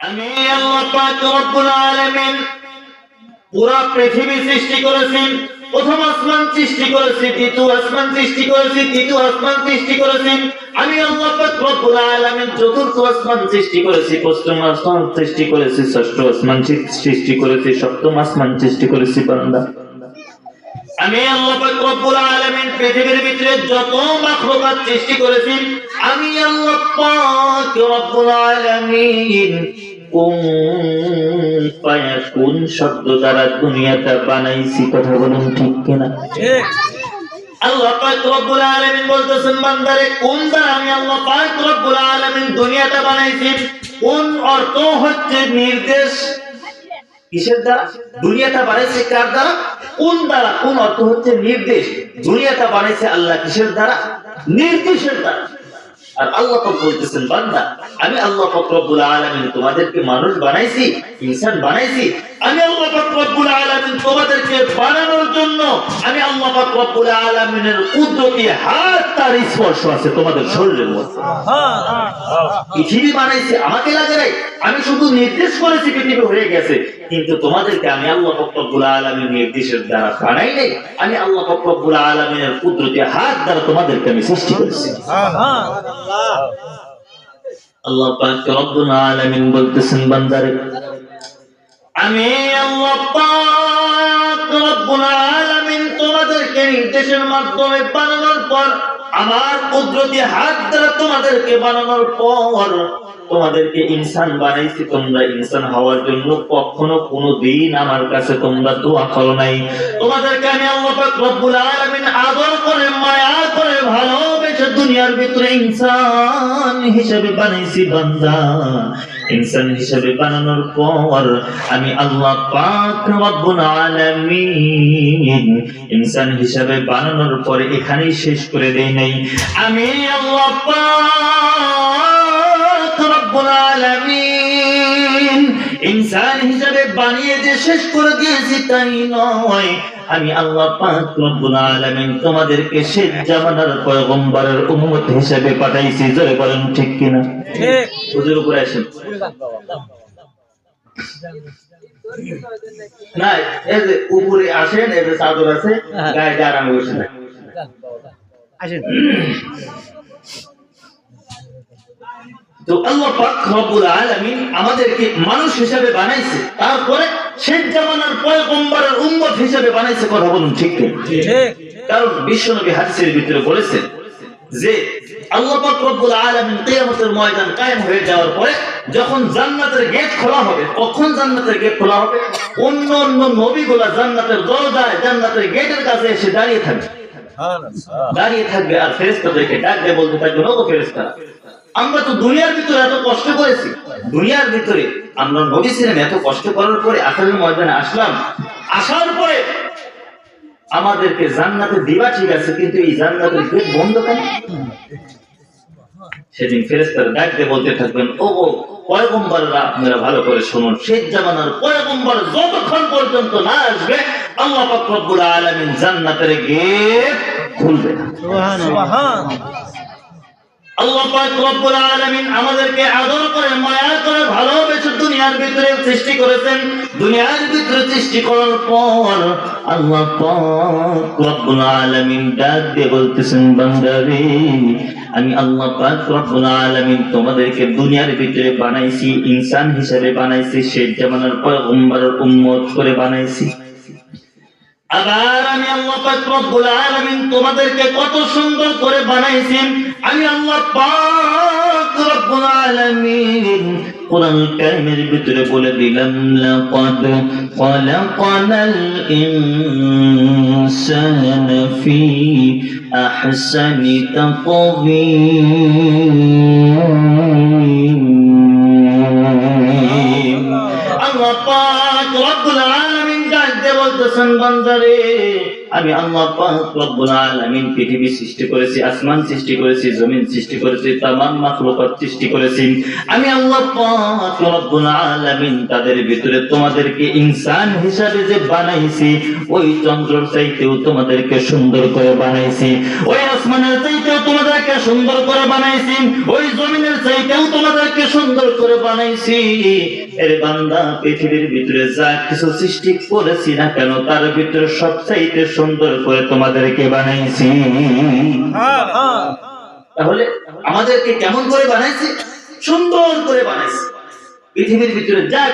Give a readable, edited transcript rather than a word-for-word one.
আমি আল্লাহ পাক রব্বুল আলামিন পুরা পৃথিবী সৃষ্টি করেছেন। প্রথম আসমান সৃষ্টি করেছি, দ্বিতীয় আসমান সৃষ্টি করেছি, তৃতীয় আসমান সৃষ্টি করেছেন। আমি আল্লাহ পাক রব্বুল আলামিন চতুর্থ আসমান সৃষ্টি করেছি, পঞ্চম আসমান সৃষ্টি করেছি, ষষ্ঠ আসমান সৃষ্টি করেছি, সপ্তম আসমান সৃষ্টি করেছি। বান্দা, আমি আল্লাহ পাক রব্বুল আলামিন পৃথিবীর ভিতরে যত মাখলুকাত সৃষ্টি করেছি, আমি আল্লাহ পাক রব্বুল আলামিন কোন শব্দ দ্বারা দুনিয়াটা বানাইছি। কথা বলুন ঠিক কিনা? ঠিক। আল্লাহ পাক রব্বুল আলামিন বলতেছেন, বান্দারে কোন দ্বারা আমি আল্লাহ পাক রব্বুল আলামিন দুনিয়াটা বানাইছি। কোন অর্থ হচ্ছে নির্দেশ। কিসের দ্বারা দুনিয়াটা বানাইছে? কার দ্বারা? কোন দ্বারা? কোন অর্থ হচ্ছে নির্দেশ। দুনিয়াটা বানাইছে আল্লাহ কিসের দ্বারা? নির্দেশের দ্বারা। আর আল্লাহ পাক বলতেছেন, বান্দা আমি আল্লাহ পাক রব্বুল আলামিন তোমাদেরকে মানুষ বানাইছি, ইনসান বানাইছি। আমি আল্লাহ পাক রব্বুল আলামিন তোমাদেরকে বানানোর জন্য আমি আল্লাহ পাক রব্বুল আলামিনের কুদরতি হাত, তার স্পর্শ আছে তোমাদের শরীরের মধ্যে। পৃথিবী বানাইছি আমাকে লাগে নাই, আমি শুধু নির্দেশ করেছি পৃথিবী হয়ে গেছে। কিন্তু তোমাদেরকে আমি আল্লাহ পাক রব্বুল আলামিনের নির্দেশের দ্বারা বানাই নাই, আমি আল্লাহ পাক রব্বুল আলামিনের কুদরতি হাত দ্বারা তোমাদেরকে আমি সৃষ্টি করেছি। আল্লাহ পাক রব্বুল আলামিন বলতেছেন, বান্দারে আমি আল্লাহ পাক রব্বুল আলামিন তোমাদেরকে নির্দেশের মাধ্যমে বানানোর পর, আমার কুদরতি হাত দ্বারা তোমাদেরকে বানানোর পর তোমাদেরকে ইনসান বানাইছি। তোমরা ইনসান হওয়ার জন্য কখনো কোনোদিন আমার কাছে তোমরা দোয়া করো নাই। তোমাদেরকে আমি আল্লাহ পাক রব্বুল আলামিন আদর করে, মায়া করে, ভালোবেসে দুনিয়ার ভিতরে ইনসান হিসেবে বানাইছি। বান্দা, ইনসান হিসেবে বানানোর পর আমি আল্লাহ পাক রব্বুল আলামিন ইনসান হিসেবে বানানোর পরে এখানেই শেষ করে দেই নাই। আমি আল্লাহ পাক রব্বুল আলামিন ইনসান হিসেবে বানিয়ে যে শেষ করে দিয়েছি তাই নয়, আমি আল্লাহ পাক রব্বুল আলামিন তোমাদেরকে শেষ জামানার পয়গম্বরের উম্মত হিসেবে পাঠাইছি। জোরে বলেন ঠিক কিনা? ঠিক। হুজুর উপরে আসেন। না, এই যে উপরে আসেন, এই যে চাদর আছে, গায়ে আরামে বসে থাকেন। আসেন। তো আল্লাহ পাক রব্বুল আলামিন আমাদেরকে মানুষ হিসেবে বানাইছে, তারপরে শেষ জামানার পয়গম্বরের উম্মত হিসেবে বানাইছে। কথা বলুন ঠিক কি? ঠিক। কারণ বিশ্বনবী হাদিসের ভিতরে বলেছেন যে আল্লাহ পাক রব্বুল আলামিন কিয়ামতের ময়দান কায়েম হয়ে যাওয়ার পরে যখন জান্নাতের গেট খোলা হবে, কখন জান্নাতের গেট খোলা হবে? অন্য অন্য নবীগুলা জান্নাতের দরজায়, জান্নাতের গেটের কাছে এসে দাঁড়িয়ে থাকবে, আর ফেরেশতাদেরকে ডাক দিয়ে বলতে থাকবে, ওগো ফেরেশতারা, আমরা তো দুনিয়ার ভিতরে এত কষ্ট করেছি, দুনিয়ার ভিতরে আমরা নবী ছিলেন, এত কষ্ট করার পরে আখিরাতের ময়দানে আসলাম, আসার পরে আমাদেরকে জান্নাতে দিবা ঠিক আছে, কিন্তু এই জান্নাতের গেট বন্ধ কেন? সেদিন ফেরেশতারা ডাক দিয়ে বলতে থাকবেন, ওগো পয়গম্বররা, আপনারা ভালো করে শুনুন, শেষ জামানার পয়গম্বর যতক্ষণ পর্যন্ত না আসবে আল্লাহ পাক রব্বুল আলামিন জান্নাতের গেট খুলবে না। সুবহানাল্লাহ। আল্লাহ পাক রব্বুল আলামিন আমাদেরকে আদর করে, মায়া করে, ভালোবেসে দুনিয়ার ভিতরে সৃষ্টি করেছেন। দুনিয়ার ভিতরে সৃষ্টি করার পর আল্লাহ পাক রব্বুল আলামিন ডাক দিয়ে বলতেছেন, বান্দারে আমি আল্লাহ পাক রব্বুল আলামিন তোমাদেরকে দুনিয়ার ভিতরে বানাইছি, ইনসান হিসেবে বানাইছি, শেষ জামানার পয়গম্বরের উম্মত করে বানাইছি। আবার আমি আল্লাহ পাক রব্বুল আলামিন তোমাদেরকে কত সুন্দর করে বানাইছি। আমি আল্লাহ পাক রব্বুল আলামিন কোরআন কারীমের ভিতরে বলে দিলাম, লাকাদ খালাকানাল ইনসানা ফি আহসানি তাকওয়ীম। আল্লাহ পাক রব্বুল আলামিন ডাকতে বলতেছেন, বান্দারে আমি আল্লাহ পাক রব্বুল আলামিন পৃথিবী সৃষ্টি করেছি, আসমান সৃষ্টি করেছি, জমিন সৃষ্টি করেছি, তামাম মাখলুকাত সৃষ্টি করেছি। আমি আল্লাহ পাক রব্বুল আলামিন তাদের ভিতরে তোমাদেরকে ইনসান হিসাবে যে বানাইছি, ওই চন্দ্রের চাইতেও তোমাদেরকে সুন্দর করে বানাইছি, ওই আসমানের চাইতেও তোমাদেরকে সুন্দর করে বানাইছি, ওই জমিনের চাইতেও তোমাদেরকে সুন্দর করে বানাইছি। এর বান্দা, পৃথিবীর ভিতরে যা কিছু সৃষ্টি করেছি না কেন, তার ভিতরে সবচাইতে সুন্দর করে তোমাদেরকে বানাইছি। তাহলে আমাদেরকে কেমন করে বানাইছি? সুন্দর করে বানাইছি। পৃথিবীর ভিতরে যা